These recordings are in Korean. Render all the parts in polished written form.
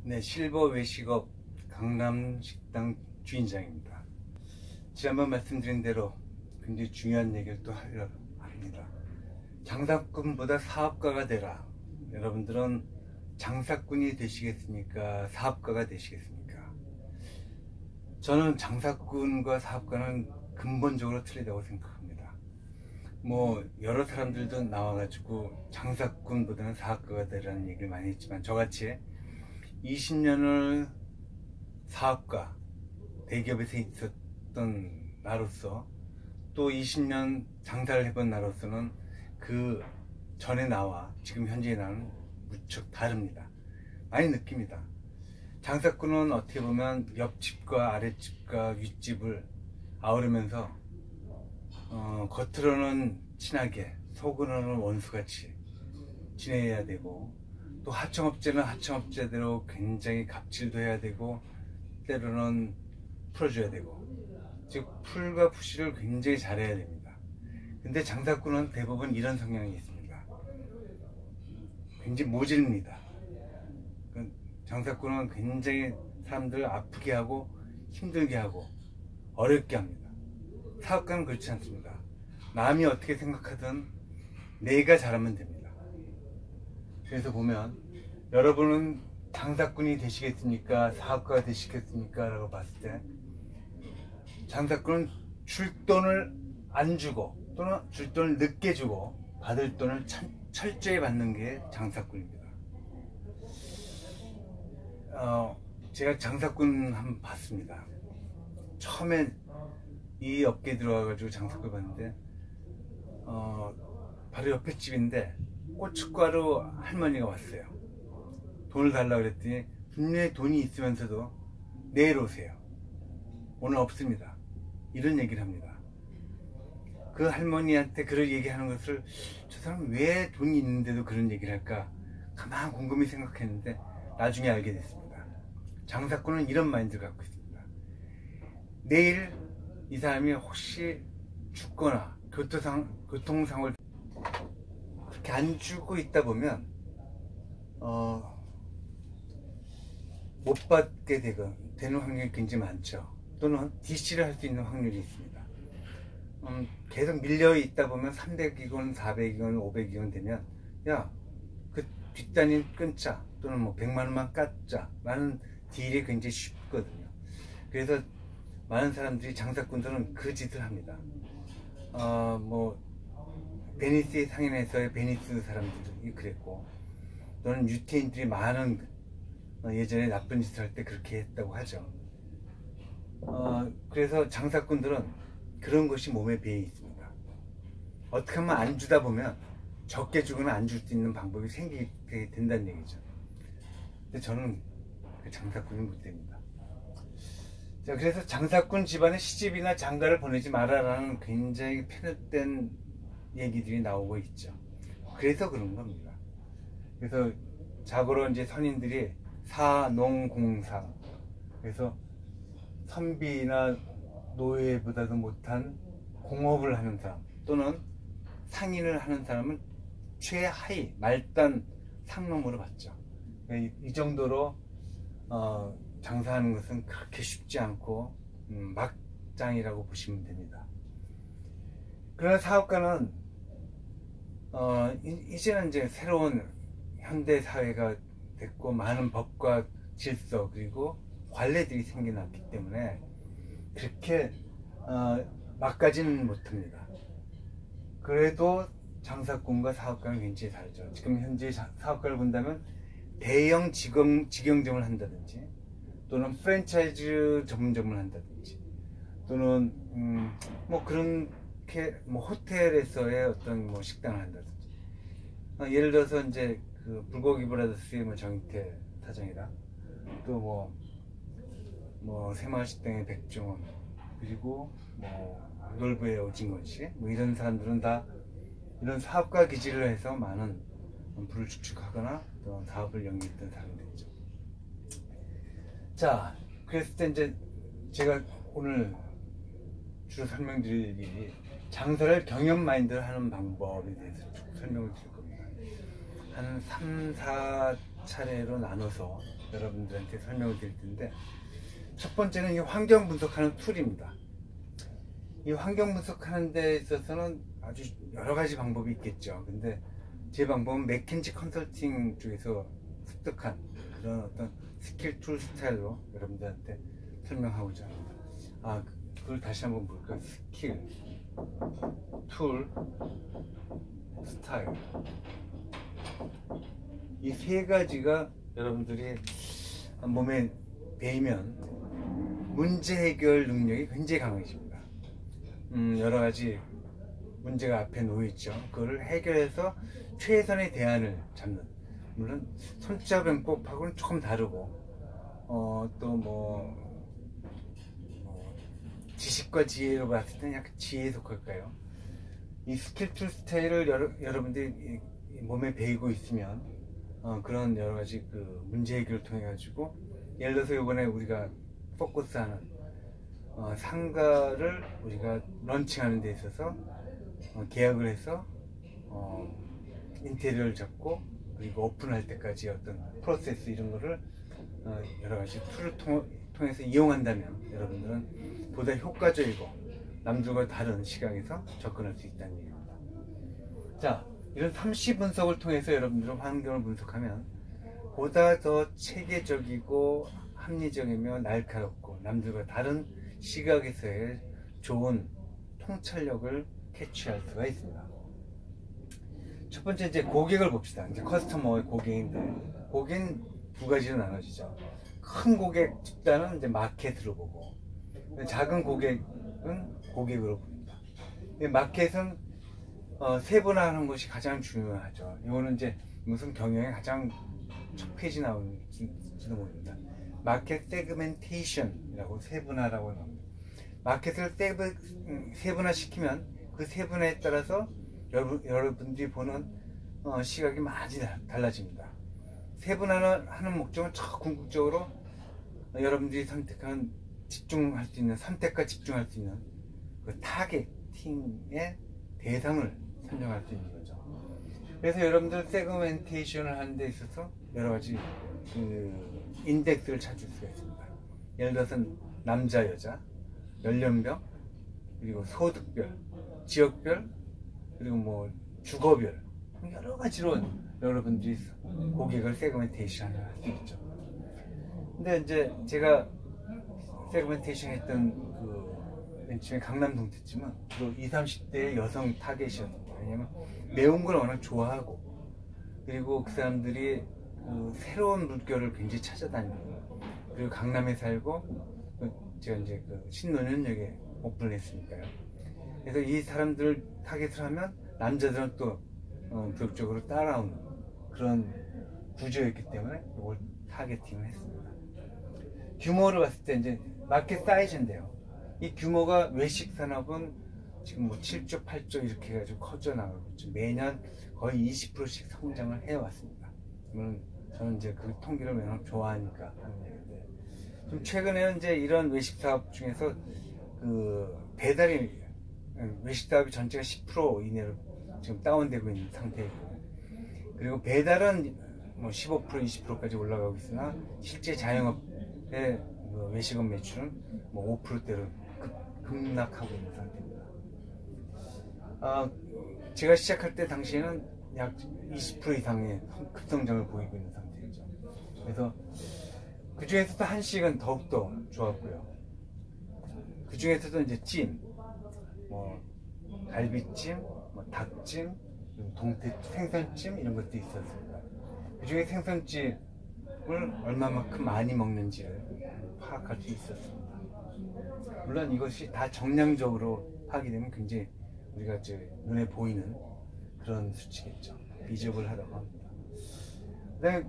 네, 실버 외식업 강남식당 주인장입니다. 지난번 말씀드린 대로 굉장히 중요한 얘기를 또 하려 합니다. 장사꾼보다 사업가가 되라. 여러분들은 장사꾼이 되시겠습니까? 사업가가 되시겠습니까? 저는 장사꾼과 사업가는 근본적으로 틀리다고 생각합니다. 여러 사람들도 나와가지고 장사꾼보다는 사업가가 되라는 얘기를 많이 했지만, 저같이 20년을 사업가, 대기업에서 있었던 나로서, 또 20년 장사를 해본 나로서는 그 전에 나와 지금 현재의 나는 무척 다릅니다. 많이 느낍니다. 장사꾼은 어떻게 보면 옆집과 아랫집과 윗집을 아우르면서 겉으로는 친하게, 속으로는 원수같이 지내야 되고, 또 하청업체는 하청업체대로 굉장히 갑질도 해야 되고, 때로는 풀어줘야 되고, 즉 풀과 푸시를 굉장히 잘해야 됩니다. 근데 장사꾼은 대부분 이런 성향이 있습니다. 굉장히 모질입니다. 장사꾼은 굉장히 사람들을 아프게 하고 힘들게 하고 어렵게 합니다. 사업가는 그렇지 않습니다. 남이 어떻게 생각하든 내가 잘하면 됩니다. 그래서 보면, 여러분은 장사꾼이 되시겠습니까? 사업가가 되시겠습니까? 라고 봤을 때, 장사꾼은 줄 돈을 안 주고, 또는 줄 돈을 늦게 주고 받을 돈을 철저히 받는 게 장사꾼입니다. 제가 장사꾼 한번 봤습니다. 처음에 이 업계에 들어와가지고 장사꾼 봤는데, 바로 옆에 집인데 고춧가루 할머니가 왔어요. 돈을 달라고 그랬더니, 분명히 돈이 있으면서도 내일 오세요, 오늘 없습니다, 이런 얘기를 합니다. 그 할머니한테 그런 얘기하는 것을, 저 사람 왜 돈이 있는데도 그런 얘기를 할까 가만 곰곰이 생각했는데 나중에 알게 됐습니다. 장사꾼은 이런 마인드를 갖고 있습니다. 내일 이 사람이 혹시 죽거나 교통사고를 그렇게 안 주고 있다 보면 못 받게 되는 확률이 굉장히 많죠. 또는 DC를 할 수 있는 확률이 있습니다. 계속 밀려 있다 보면 300이건 400이건 500이건 되면, 야, 그 뒷단위 끊자, 또는 100만 원만 깎자 라는 딜이 굉장히 쉽거든요. 그래서 많은 사람들이, 장사꾼들은 그 짓을 합니다. 베니스의 상인에서의 베니스 사람들이 그랬고, 또는 유태인들이 많은 예전에 나쁜 짓을 할 때 그렇게 했다고 하죠. 그래서 장사꾼들은 그런 것이 몸에 배어 있습니다. 어떻게 하면 안 주다 보면 적게 주거나 안 줄 수 있는 방법이 생기게 된다는 얘기죠. 근데 저는 그 장사꾼이 못 됩니다. 자, 그래서 장사꾼 집안에 시집이나 장가를 보내지 마라라는 굉장히 편협된 얘기들이 나오고 있죠. 그래서 그런 겁니다. 그래서 자고로 이제 선인들이 사농공상, 그래서 선비나 노예보다도 못한 공업을 하는 사람, 또는 상인을 하는 사람은 최하위 말단 상놈으로 봤죠. 이 정도로 장사하는 것은 그렇게 쉽지 않고 막장이라고 보시면 됩니다. 그러나 사업가는 이제는 이제 새로운 현대 사회가 됐고, 많은 법과 질서 그리고 관례들이 생겨났기 때문에 그렇게 막가지는 못합니다. 그래도 장사꾼과 사업가는 굉장히 다르죠. 지금 현재 사업가를 본다면 대형 직영점을 한다든지, 또는 프랜차이즈 전문점을 한다든지, 또는 그렇게 호텔에서의 어떤 식당을 한다든지, 예를 들어서 이제 그 불고기 브라더스의 정익태 사장이라, 또 새마을식당의 백종원, 그리고 놀부의 오진건씨, 이런 사람들은 다 이런 사업가 기질을 해서 많은 부를 축축하거나 또 사업을 영위했던 사람들이죠. 자, 그랬을 때 이제 제가 오늘 주로 설명드릴 일이 장사를 경험 마인드를 하는 방법에 대해서 쭉 설명을 드릴 겁니다. 한 3, 차례로 나눠서 여러분들한테 설명을 드릴 텐데, 첫 번째는 이 환경 분석하는 툴입니다. 이 환경 분석하는 데 있어서는 아주 여러 가지 방법이 있겠죠. 근데 제 방법은 맥킨지 컨설팅 쪽에서 습득한 그런 어떤 스킬 툴 스타일로 여러분들한테 설명하고자 합니다. 그걸 다시 한번 볼까요? 스킬 툴 스타일, 이 세 가지가 여러분들이 몸에 배이면 문제 해결 능력이 굉장히 강해집니다. 여러 가지 문제가 앞에 놓여있죠. 그거를 해결해서 최선의 대안을 잡는, 물론 손자병법하고는 조금 다르고 또 지식과 지혜로 봤을 때는 약간 지혜에 속할까요? 이 스킬 툴 스타일을 여러분들이 몸에 배이고 있으면 그런 여러 가지 그 문제 해결을 통해 가지고, 예를 들어서 이번에 우리가 포커스하는 상가를 우리가 런칭하는 데 있어서 계약을 해서 인테리어를 잡고, 그리고 오픈할 때까지 어떤 프로세스 이런 거를 여러 가지 툴을 통해서 이용한다면 여러분들은 보다 효과적이고 남들과 다른 시각에서 접근할 수 있다는 얘기입니다. 자, 이런 3C 분석을 통해서 여러분들은 환경을 분석하면 보다 더 체계적이고 합리적이며 날카롭고 남들과 다른 시각에서의 좋은 통찰력을 캐치할 수가 있습니다. 첫 번째, 이제 고객을 봅시다. 이제 커스터머의 고객인데, 고객은 두 가지로 나눠지죠. 큰 고객 집단은 이제 마켓으로 보고, 작은 고객은 고객으로 봅니다. 마켓은 세분화하는 것이 가장 중요하죠. 이거는 이제 무슨 경영에 가장 첫 페이지 나오는지도 모릅니다. 마켓 세그멘테이션이라고, 세분화라고 합니다. 마켓을 세분화시키면 그 세분화에 따라서 여러분들이 보는 시각이 많이 달라집니다. 세분화를 하는 목적은 궁극적으로 여러분들이 선택하는, 집중할 수 있는, 선택과 집중할 수 있는 그 타겟팅의 대상을 선정할 수 있는 거죠. 그래서 여러분들 세그멘테이션을 하는 데 있어서 여러 가지 그 인덱스를 찾을 수가 있습니다. 예를 들어서 남자, 여자, 연령별, 그리고 소득별, 지역별, 그리고 주거별, 여러 가지로 여러분들이 고객을 세그멘테이션을 할 수 있죠. 근데 이제 제가 세그멘테이션 했던 맨 처음에 강남 동태쯤은 주로 20, 30대의 여성 타겟이었습니다. 왜냐면 매운 걸 워낙 좋아하고, 그리고 그 사람들이 새로운 물결을 굉장히 찾아다니고, 그리고 강남에 살고, 제가 이제 신논현역에 오픈을 했으니까요. 그래서 이 사람들을 타겟을 하면 남자들은 또 부역적으로 따라오는 그런 구조였기 때문에 이걸 타겟팅을 했습니다. 규모를 봤을 때 이제 마켓 사이즈인데요. 이 규모가 외식 산업은 지금 7조, 8조 이렇게 해가지고 커져 나가고 있죠. 매년 거의 20%씩 성장을 해왔습니다. 저는 이제 그 통계를 워낙 좋아하니까 하는 얘기인데, 좀 최근에는 이제 이런 외식 사업 중에서 배달이, 외식 사업이 전체가 10% 이내로 지금 다운되고 있는 상태이고, 그리고 배달은 15%, 20%까지 올라가고 있으나 실제 자영업의 외식업 매출은 5%대로 급락하고 있는 상태입니다. 제가 시작할 때 당시에는 약 20% 이상의 급성장을 보이고 있는 상태이죠. 그래서 그 중에서도 한식은 더욱더 좋았고요. 그 중에서도 이제 찜, 갈비찜, 닭찜, 생선찜 이런 것도 있었습니다. 그 중에 생선찜을 얼마만큼 많이 먹는지를 파악할 수 있었습니다. 물론 이것이 다 정량적으로 파악이 되면 굉장히 우리가 눈에 보이는 그런 수치겠죠. 비좁을 하라고 합니다. 그다음에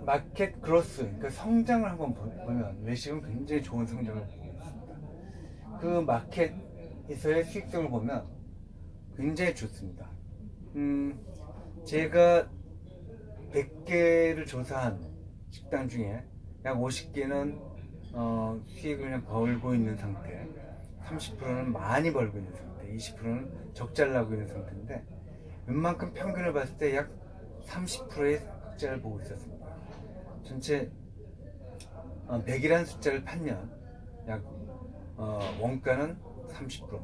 마켓 그로스, 그러니까 성장을 한번 보면 외식은 굉장히 좋은 성장을 보고 있습니다. 그 마켓에서의 수익성을 보면 굉장히 좋습니다. 제가 100개를 조사한 식당 중에 약 50개는 수익을 그냥 벌고 있는 상태, 30%는 많이 벌고 있는 상태, 20%는 적자를 나고 있는 상태인데, 웬만큼 평균을 봤을 때 약 30%의 흑자를 보고 있었습니다. 전체 100이라는 숫자를 팔면 약 원가는 30%,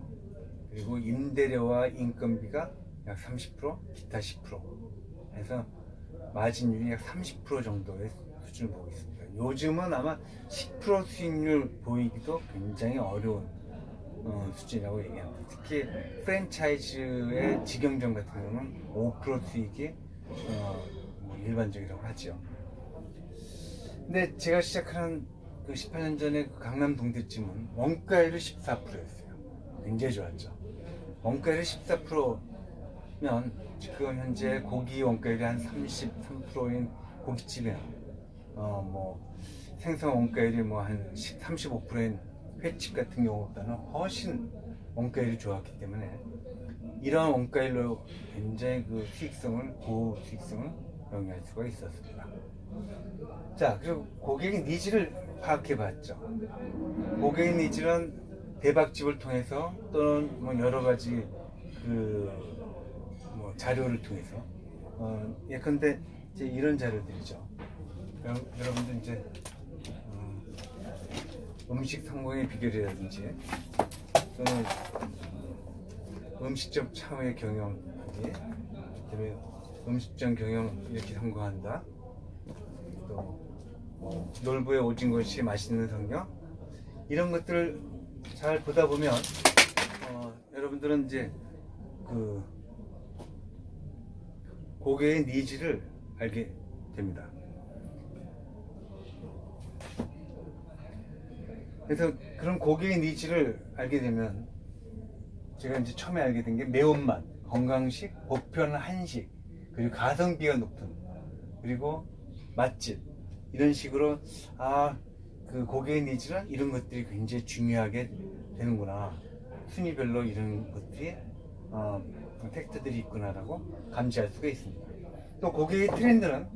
그리고 임대료와 인건비가 약 30%, 기타 10% 해서 마진율이 약 30% 정도의 수준을 보고 있습니다. 요즘은 아마 10% 수익률 보이기도 굉장히 어려운 수준이라고 얘기합니다. 특히 프랜차이즈의 직영점 같은 경우는 5% 수익이 일반적이라고 하죠. 근데 제가 시작한 그 18년 전에 그 강남 동대찜은 원가율이 14%였어요. 굉장히 좋았죠. 원가율이 14%면 지금 현재 고기 원가율이 한 33%인 고깃집에 생선 원가율이 한 35%인 횟집 같은 경우보다는 훨씬 원가율이 좋았기 때문에 이런 원가율로 굉장히 그 고 수익성을 영위할 수가 있었습니다. 자, 그리고 고객의 니즈를 파악해 봤죠. 고객의 니즈는 대박집을 통해서 또는 여러 가지 자료를 통해서 예컨대 이제 이런 자료들이죠. 여러분들 이제 음식 성공의 비결이라든지 또는 음식점 창업의 경영하기, 그다음에 음식점 경영 이렇게 성공한다, 또 놀부에 오진 것이 맛있는 성경, 이런 것들을 잘 보다 보면 여러분들은 이제 그 고객의 니즈를 알게 됩니다. 그래서 그런 고객의 니즈를 알게 되면 제가 이제 처음에 알게 된 게 매운맛, 건강식, 보편한 한식, 그리고 가성비가 높은, 그리고 맛집, 이런 식으로 그 고객의 니즈는 이런 것들이 굉장히 중요하게 되는구나, 순위별로 이런 것들이 팩트들이 있구나라고 감지할 수가 있습니다. 또 고객의 트렌드는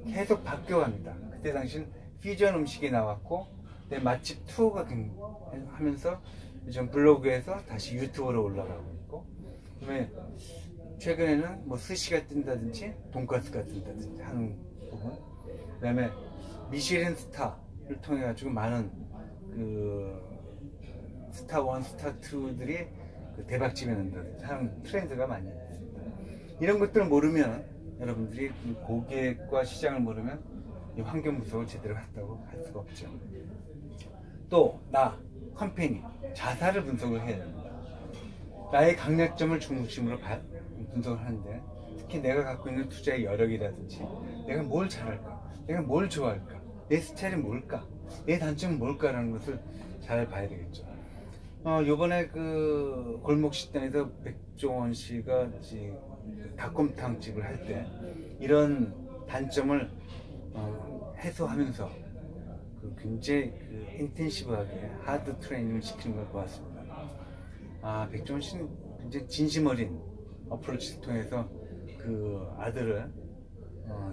계속 바뀌어갑니다. 그때 당시는 퓨전 음식이 나왔고 맛집 투어가 하면서 요즘 블로그에서 다시 유튜브로 올라가고 있고, 그다음에 최근에는 스시가 뜬다든지 돈가스가 뜬다든지 하는 부분, 그다음에 미쉐린 스타를 통해 가지고 많은 그 스타 1, 스타 2들이 그 대박집에 난다든지 하는 트렌드가 많이 있습니다. 이런 것들을 모르면, 여러분들이 그 고객과 시장을 모르면 이 환경 분석을 제대로 했다고 할 수가 없죠. 또 컴퍼니 자사를 분석을 해야 됩니다. 나의 강약점을 중심으로 분석을 하는데, 특히 내가 갖고 있는 투자의 여력이라든지 내가 뭘 잘할까, 내가 뭘 좋아할까, 내 스타일이 뭘까, 내 단점은 뭘까라는 것을 잘 봐야 되겠죠. 요번에 그 골목식당에서 백종원 씨가 닭곰탕 집을 할 때 이런 단점을 해소하면서 굉장히 인텐시브하게 하드 트레이닝을 시키는 걸 보았습니다. 백종원 씨는 굉장히 진심 어린 어프로치를 통해서 그 아들을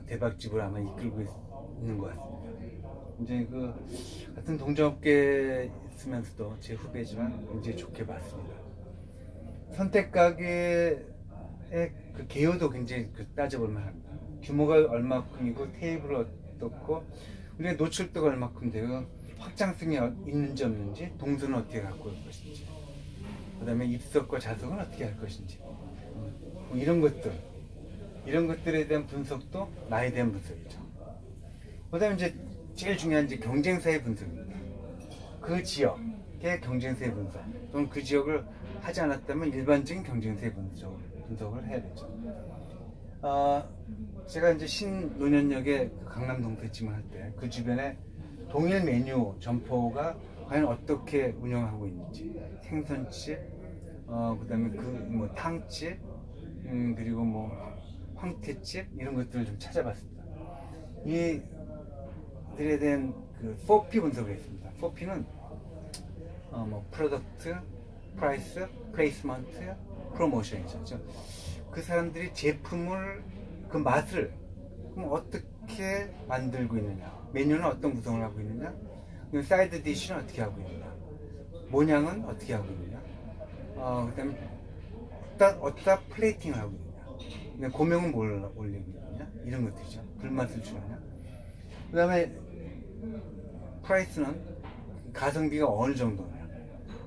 대박집을 아마 이끌고 있는 것 같습니다. 굉장히 같은 동종업계에 있으면서도 제 후배지만 굉장히 좋게 봤습니다. 선택가게의 그 개요도 굉장히 따져볼만 합니다. 규모가 얼마큼이고, 테이블이 어떻고, 우리가 노출도가 얼마큼 되고, 확장성이 있는지 없는지, 동선은 어떻게 갖고 올 것인지, 그 다음에 입석과 좌석은 어떻게 할 것인지, 이런 것들에 대한 분석도 나에 대한 분석이죠. 그 다음에 이제 제일 중요한 경쟁사의 분석입니다. 그 지역의 경쟁사의 분석, 또는 그 지역을 하지 않았다면 일반적인 경쟁사의 분석을 해야 되죠. 제가 이제 신논현역에 강남 동태찜을 할 때 그 주변에 동일 메뉴 점포가 과연 어떻게 운영하고 있는지, 생선집, 그 다음에 탕집, 그리고 황태집, 이런 것들을 좀 찾아봤습니다. 이들에 대한 4P 분석을 했습니다. 4P는 프로덕트, 프라이스, 플레이스먼트, 프로모션이죠. 그 사람들이 제품을, 그 맛을 어떻게 만들고 있느냐, 메뉴는 어떤 구성을 하고 있느냐, 사이드 디쉬는 어떻게 하고 있느냐, 모양은 어떻게 하고 있느냐, 그 다음에 어디다 플레이팅을 하고 있느냐, 고명은 뭘 올리고 있느냐, 이런 것들이죠. 불맛을 주느냐, 그 다음에 프라이스는 가성비가 어느 정도냐,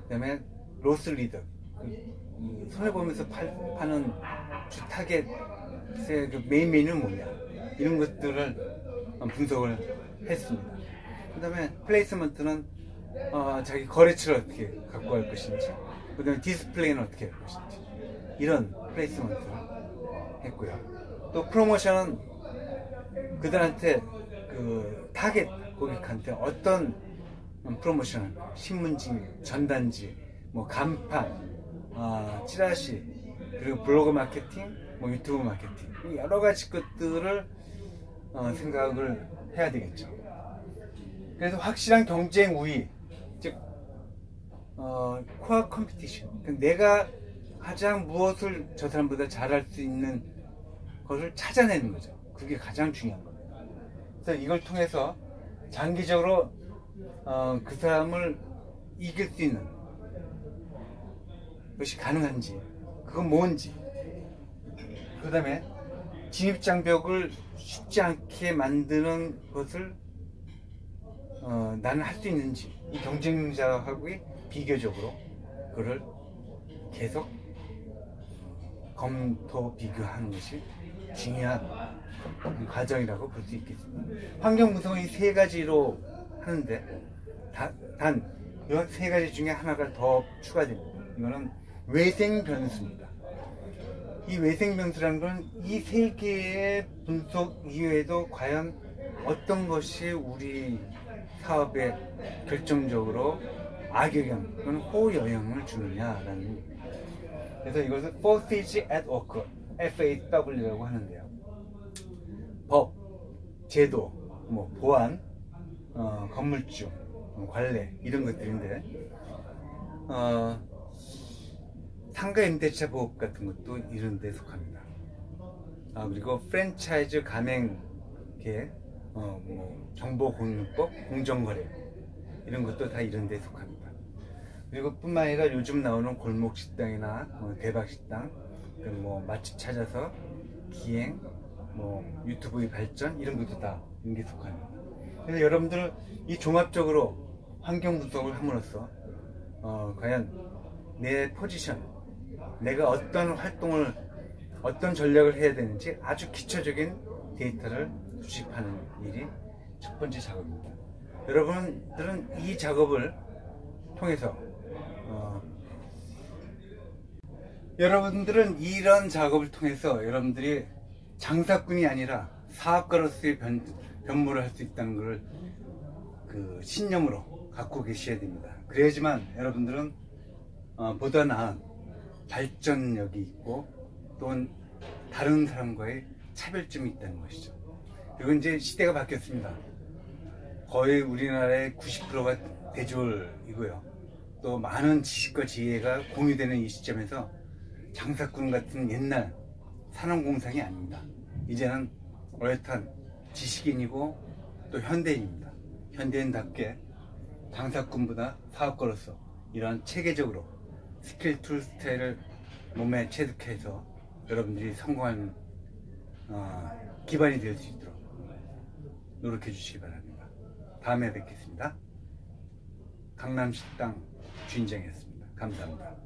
그 다음에 로스 리더, 손해보면서 파는 주 타겟의 그 메인 메뉴는 뭐냐, 이런 것들을 분석을 했습니다. 그 다음에 플레이스먼트는 자기 거래처를 어떻게 갖고 갈 것인지, 그 다음에 디스플레이는 어떻게 할 것인지, 이런 플레이스먼트를 했고요. 또 프로모션은 그들한테 그 타겟 고객한테 어떤 프로모션을, 신문지, 전단지, 뭐 간판, 찌라시, 그리고 블로그 마케팅, 뭐 유튜브 마케팅, 여러 가지 것들을 생각을 해야 되겠죠. 그래서 확실한 경쟁 우위, 즉 코어 컴피티션, 내가 가장 무엇을 저 사람보다 잘할 수 있는 것을 찾아내는 거죠. 그게 가장 중요한 겁니다. 그래서 이걸 통해서 장기적으로 그 사람을 이길 수 있는 것이 가능한지, 그건 뭔지, 그 다음에 진입장벽을 쉽지 않게 만드는 것을 나는 할 수 있는지, 이 경쟁자하고의 비교적으로 그를 계속 검토 비교하는 것이 중요한 과정이라고 볼 수 있겠습니다. 환경 분석은 이 세 가지로 하는데 단 이 세 가지 중에 하나가 더 추가됩니다. 이거는 외생 변수입니다. 이 외생 변수라는 건 이 세 개의 분석 이외에도 과연 어떤 것이 우리 사업에 결정적으로 악영향 또는 호영향을 주느냐라는, 그래서 이것을 Forces at Work, FAW라고 하는데요. 법, 제도, 뭐 보안, 건물주, 관례, 이런 것들인데, 상가 임대차 보호 같은 것도 이런 데 속합니다. 그리고 프랜차이즈 가맹 계획, 뭐 정보공유법, 공정거래, 이런 것도 다 이런 데 속합니다. 그리고 뿐만 아니라 요즘 나오는 골목식당이나 대박식당, 뭐 맛집 찾아서 기행, 뭐 유튜브의 발전, 이런 것도 다 이런 게 속합니다. 그래서 여러분들은 이 종합적으로 환경 분석을 함으로써 과연 내 포지션, 내가 어떤 활동을, 어떤 전략을 해야 되는지 아주 기초적인 데이터를 수집하는 일이 첫 번째 작업입니다. 여러분들은 이 작업을 통해서 여러분들은 이런 작업을 통해서 여러분들이 장사꾼이 아니라 사업가로서의 변모를 할 수 있다는 것을 그 신념으로 갖고 계셔야 됩니다. 그래야지만 여러분들은 보다 나은 발전력이 있고 또 다른 사람과의 차별점이 있다는 것이죠. 그리고 이제 시대가 바뀌었습니다. 거의 우리나라의 90%가 대졸이고요. 또 많은 지식과 지혜가 공유되는 이 시점에서 장사꾼 같은 옛날 산업공상이 아닙니다. 이제는 어엿한 지식인이고 또 현대인입니다. 현대인답게 장사꾼보다 사업가로서 이러한 체계적으로 스킬 툴 스타일을 몸에 체득해서 여러분들이 성공하는 기반이 될 수 있도록 노력해 주시기 바랍니다. 다음에 뵙겠습니다. 강남식당 주인장이었습니다. 감사합니다.